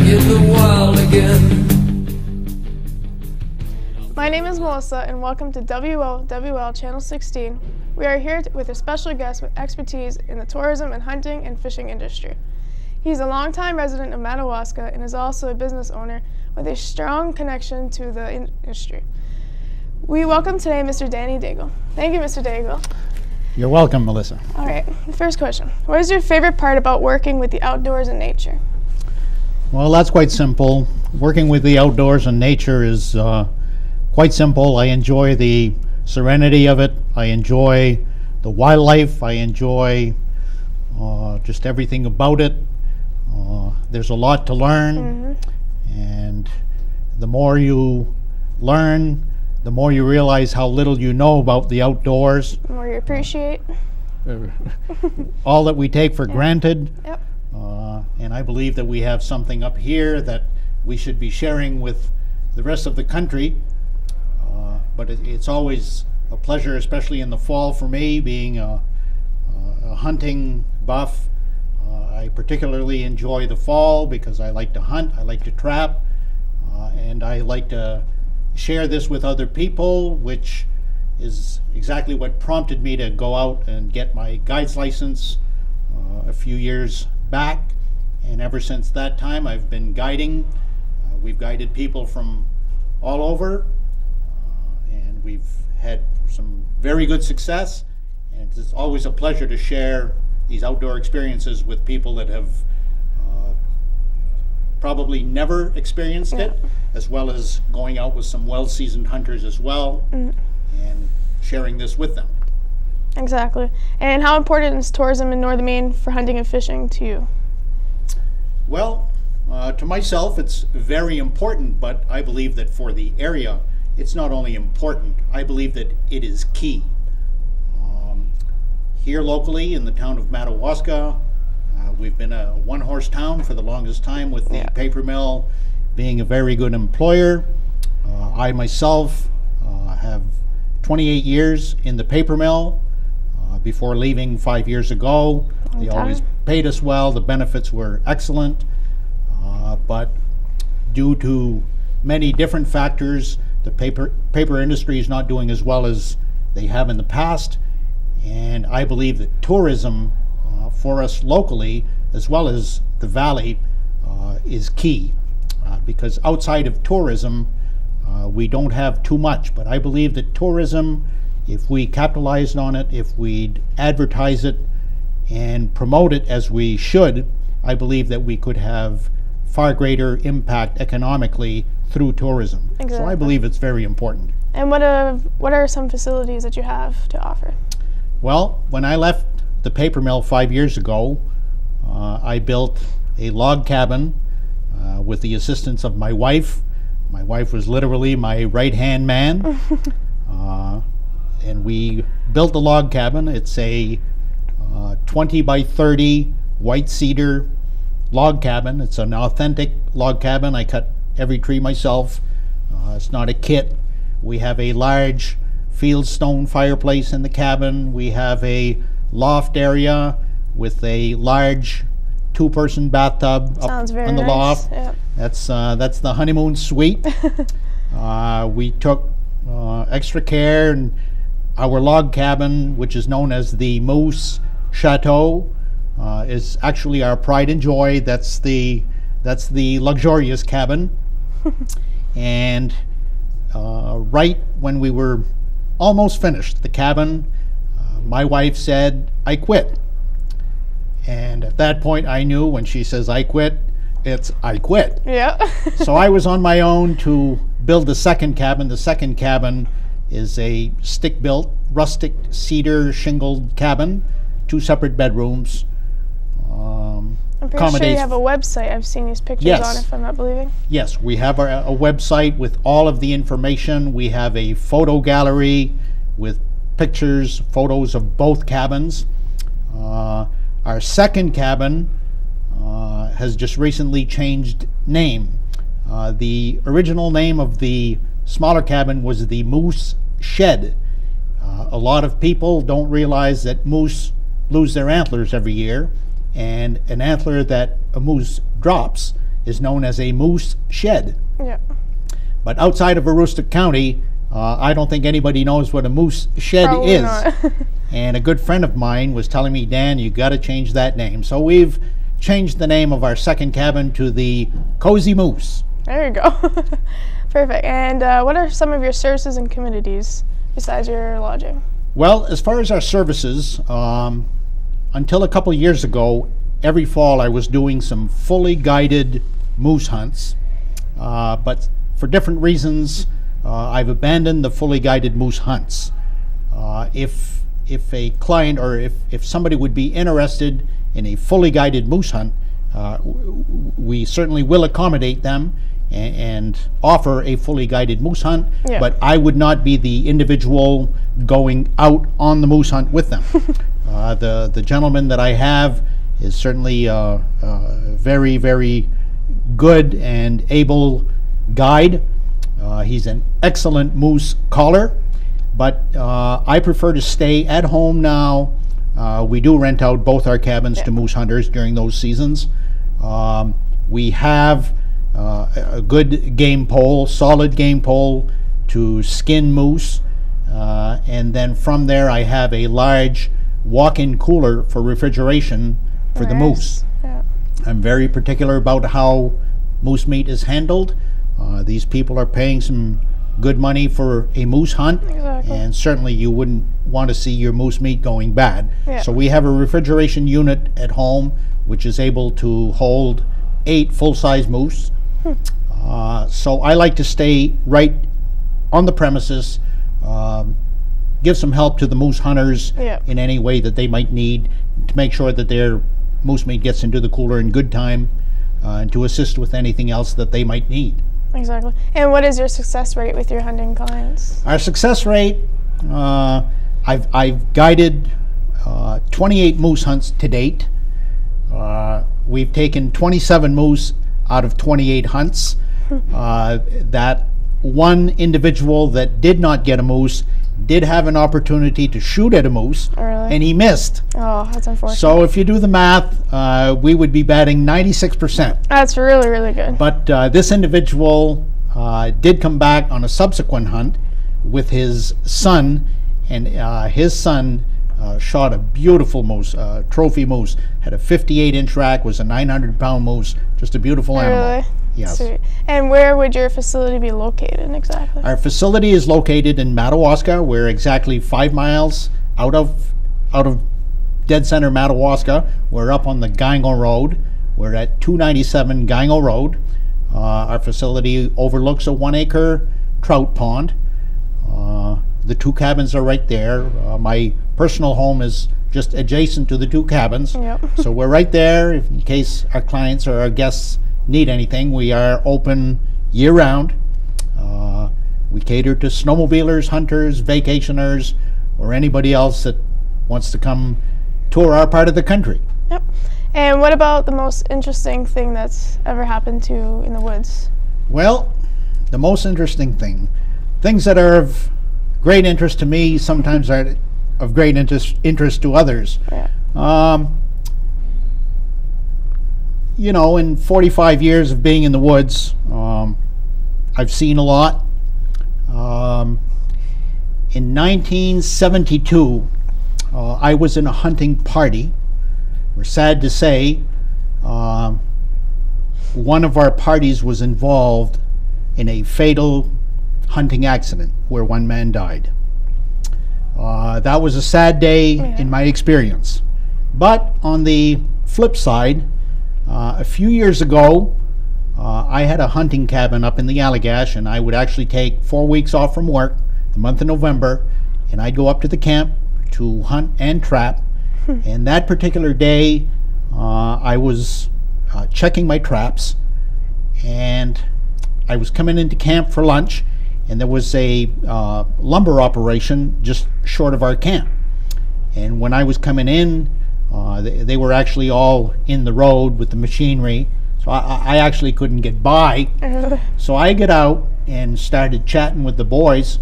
in the wild again. My name is Melissa, and welcome to WOWL Channel 16. We are here with a special guest with expertise in the tourism and hunting and fishing industry. He's a longtime resident of Madawaska and is also a business owner with a strong connection to the industry. We welcome today Mr. Danny Daigle. Thank you, Mr. Daigle. You're welcome, Melissa. All right, the first question. What is your favorite part about working with the outdoors and nature? Well, that's quite simple. Working with the outdoors and nature is quite simple. I enjoy the serenity of it. I enjoy the wildlife. I enjoy just everything about it. There's a lot to learn, and the more you learn, the more you realize how little you know about the outdoors. The more you appreciate. All that we take for granted. Yep. And I believe that we have something up here that we should be sharing with the rest of the country. But it's always a pleasure, especially in the fall for me, being a hunting buff. I particularly enjoy the fall because I like to hunt, I like to trap, and I like to share this with other people, which is exactly what prompted me to go out and get my guide's license a few years back. And ever since that time, I've been guiding. We've guided people from all over, and we've had some very good success. And it's always a pleasure to share these outdoor experiences with people that have probably never experienced it, as well as going out with some well-seasoned hunters as well, and sharing this with them. Exactly. And how important is tourism in northern Maine for hunting and fishing to you? Well, to myself, it's very important, but I believe that for the area, it's not only important, I believe that it is key. Here locally in the town of Madawaska, we've been a one-horse town for the longest time, with the paper mill being a very good employer. I myself have 28 years in the paper mill before leaving 5 years ago. They always paid us well, the benefits were excellent, but due to many different factors, the paper industry is not doing as well as they have in the past. And I believe that tourism for us locally, as well as the valley, is key, because outside of tourism, we don't have too much. But I believe that tourism, if we capitalized on it, if we advertise it and promote it as we should, I believe that we could have far greater impact economically through tourism. Exactly. So I believe it's very important. And what are some facilities that you have to offer? Well, when I left the paper mill 5 years ago, I built a log cabin with the assistance of my wife. My wife was literally my right-hand man. And we built the log cabin. It's a 20 by 30 white cedar log cabin. It's an authentic log cabin. I cut every tree myself. It's not a kit. We have a large fieldstone fireplace in the cabin. We have a loft area with a large two-person bathtub up on the loft. Yep. That's the honeymoon suite. We took extra care, and our log cabin, which is known as the Moose Chateau, is actually our pride and joy. That's the luxurious cabin. And right when we were almost finished the cabin, my wife said, "I quit." And at that point I knew when she says I quit, it's I quit. Yeah. So I was on my own to build the second cabin. The second cabin is a stick-built, rustic cedar shingled cabin, 2 separate bedrooms. I'm pretty sure you have a website. I've seen these pictures on, if I'm not believing. Yes, we have a website with all of the information. We have a photo gallery with pictures, photos of both cabins. Our second cabin has just recently changed name. The original name of the smaller cabin was the Moose Shed. A lot of people don't realize that moose lose their antlers every year, and an antler that a moose drops is known as a moose shed. Yeah. But outside of Aroostook County, I don't think anybody knows what a moose shed Probably is. not. And a good friend of mine was telling me, Dan, you got to change that name. So we've changed the name of our second cabin to the Cozy Moose. There you go. Perfect. And what are some of your services and communities besides your lodging? Well, as far as our services, until a couple years ago, every fall I was doing some fully guided moose hunts. But for different reasons, I've abandoned the fully guided moose hunts. If a client or if somebody would be interested in a fully guided moose hunt, we certainly will accommodate them and offer a fully guided moose hunt, Yeah. but I would not be the individual going out on the moose hunt with them. The gentleman that I have is certainly a very, very good and able guide. He's an excellent moose caller, but I prefer to stay at home now. We do rent out both our cabins to moose hunters during those seasons. We have a good game pole, solid game pole to skin moose, and then from there I have a large walk-in cooler for refrigeration for the moose. Yeah. I'm very particular about how moose meat is handled. These people are paying some good money for a moose hunt, Exactly. and certainly you wouldn't want to see your moose meat going bad. Yeah. So we have a refrigeration unit at home which is able to hold 8 full-size moose. So I like to stay right on the premises, give some help to the moose hunters Yeah. in any way that they might need to make sure that their moose meat gets into the cooler in good time, and to assist with anything else that they might need. Exactly. And what is your success rate with your hunting clients? Our success rate, I've guided 28 moose hunts to date. We've taken 27 moose out of 28 hunts. That one individual that did not get a moose did have an opportunity to shoot at a moose, Really? and he missed. Oh, that's unfortunate. So if you do the math, we would be batting 96%. That's really, really good. But this individual did come back on a subsequent hunt with his son, and his son shot a beautiful moose, trophy moose. Had a 58-inch rack, was a 900-pound moose, just a beautiful animal. Really? Yes. Sweet. And where would your facility be located exactly? Our facility is located in Madawaska. We're exactly 5 miles out of dead center Madawaska. We're up on the Daigle Road. We're at 297 Daigle Road. Our facility overlooks a 1-acre trout pond. The 2 cabins are right there. My personal home is just adjacent to the 2 cabins. Yep. So we're right there in case our clients or our guests need anything. We are open year-round. We cater to snowmobilers, hunters, vacationers, or anybody else that wants to come tour our part of the country. Yep. And what about the most interesting thing that's ever happened to you in the woods? Well, the most interesting things that are of great interest to me sometimes are of great interest to others. Yeah. You know, in 45 years of being in the woods, I've seen a lot. In 1972, I was in a hunting party. We're sad to say, one of our parties was involved in a fatal hunting accident where one man died. That was a sad day in my experience. But on the flip side, a few years ago, I had a hunting cabin up in the Allagash, and I would actually take 4 weeks off from work, the month of November, and I'd go up to the camp to hunt and trap. And that particular day, I was checking my traps, and I was coming into camp for lunch, and there was a lumber operation just short of our camp. And when I was coming in, they were actually all in the road with the machinery, so I actually couldn't get by. So I get out and started chatting with the boys,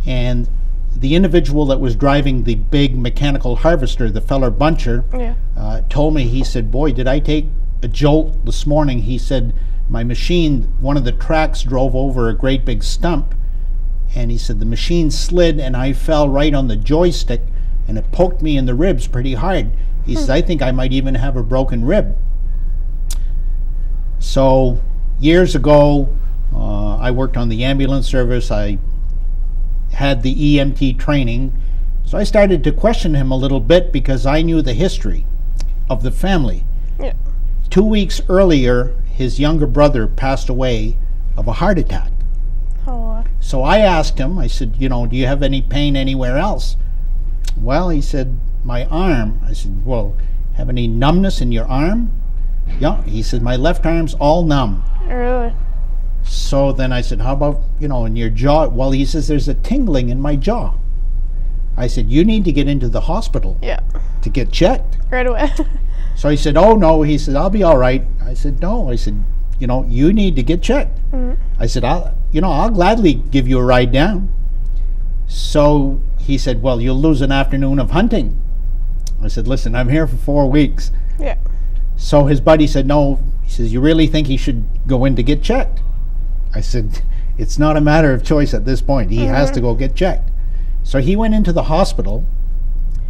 and the individual that was driving the big mechanical harvester, the feller Buncher, told me, he said, "Boy, did I take a jolt this morning. He said, my machine, one of the tracks drove over a great big stump, and he said the machine slid and I fell right on the joystick and it poked me in the ribs pretty hard. He says, I think I might even have a broken rib. So years ago, I worked on the ambulance service. I had the EMT training. So I started to question him a little bit because I knew the history of the family. Yeah. 2 weeks earlier, his younger brother passed away of a heart attack. Oh. So I asked him, I said, do you have any pain anywhere else? Well, he said, my arm. I said, well, have any numbness in your arm? Yeah. He said, my left arm's all numb. Really? So then I said, how about, in your jaw? Well, he says, there's a tingling in my jaw. I said, you need to get into the hospital to get checked. Right away. So he said, oh, no. He said, I'll be all right. I said, no. I said, you need to get checked. Mm-hmm. I said, I'll gladly give you a ride down. So he said, well, you'll lose an afternoon of hunting. I said, listen, I'm here for 4 weeks. Yeah. So his buddy said, no. He says, you really think he should go in to get checked? I said, it's not a matter of choice at this point. He has to go get checked. So he went into the hospital,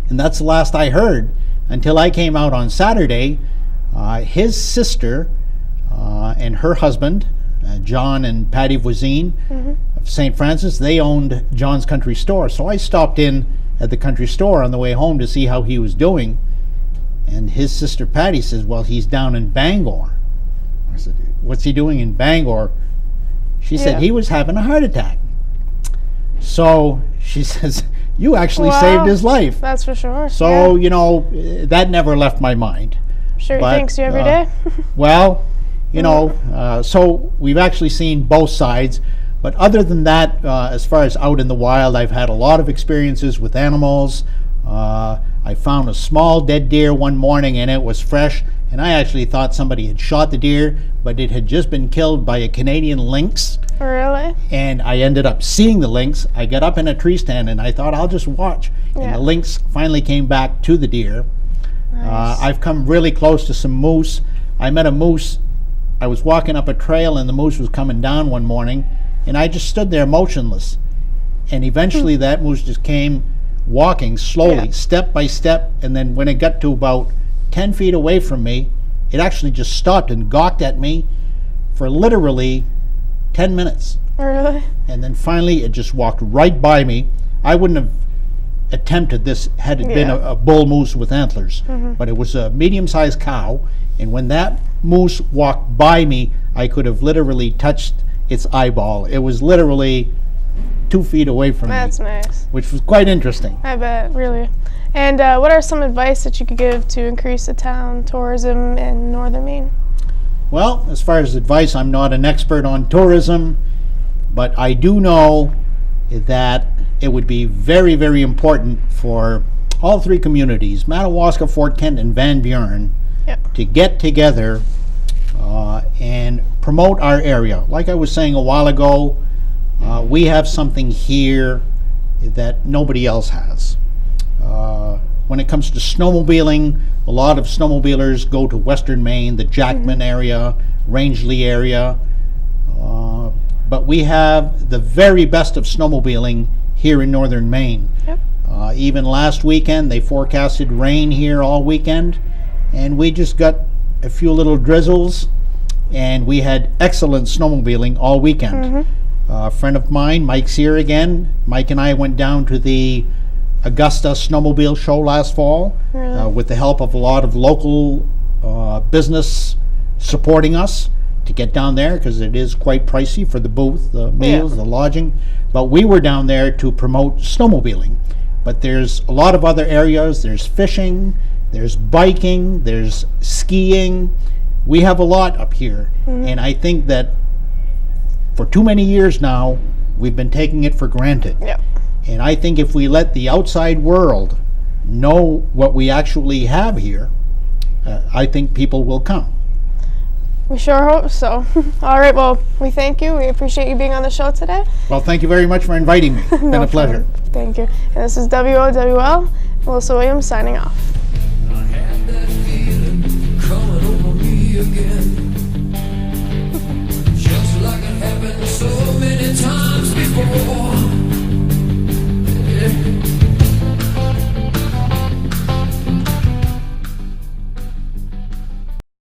and that's the last I heard until I came out on Saturday. His sister and her husband, John and Patty Voisine of St. Francis, they owned John's Country Store. So I stopped in at the country store on the way home to see how he was doing. And his sister Patty says, well, he's down in Bangor. I said, what's he doing in Bangor? She said he was having a heart attack. So she says, you actually saved his life. That's for sure. So, that never left my mind. Sure, he thanks you every day. Well, so we've actually seen both sides. But other than that, as far as out in the wild, I've had a lot of experiences with animals. I found a small dead deer one morning and it was fresh. And I actually thought somebody had shot the deer, but it had just been killed by a Canadian lynx. Really? And I ended up seeing the lynx. I got up in a tree stand and I thought I'll just watch. Yeah. And the lynx finally came back to the deer. Nice. I've come really close to some moose. I met a moose. I was walking up a trail and the moose was coming down one morning and I just stood there motionless. And eventually that moose just came walking slowly, step by step. And then when it got to about 10 feet away from me, it actually just stopped and gawked at me for literally 10 minutes. Really? And then finally it just walked right by me. I wouldn't have attempted this had it been a bull moose with antlers, but it was a medium-sized cow, and when that moose walked by me, I could have literally touched its eyeball. It was literally 2 feet away from me. That's nice. Which was quite interesting. I bet, really. And what are some advice that you could give to increase the town tourism in northern Maine? Well, as far as advice, I'm not an expert on tourism, but I do know that it would be very, very important for all three communities, Madawaska, Fort Kent, and Van Buren, to get together and promote our area. Like I was saying a while ago, we have something here that nobody else has. When it comes to snowmobiling, a lot of snowmobilers go to western Maine, the Jackman area, Rangeley area, but we have the very best of snowmobiling here in northern Maine. Yep. Even last weekend, they forecasted rain here all weekend, and we just got a few little drizzles, and we had excellent snowmobiling all weekend. A friend of mine, Mike's here again. Mike and I went down to the Augusta Snowmobile Show last fall with the help of a lot of local business supporting us to get down there, because it is quite pricey for the booth, the meals, the lodging. But we were down there to promote snowmobiling. But there's a lot of other areas. There's fishing, there's biking, there's skiing. We have a lot up here. And I think that for too many years now, we've been taking it for granted. And I think if we let the outside world know what we actually have here, I think people will come. We sure hope so. All right, well, we thank you. We appreciate you being on the show today. Well, thank you very much for inviting me. It's been a pleasure. Thank you. And this is WOWL, Melissa Williams signing off.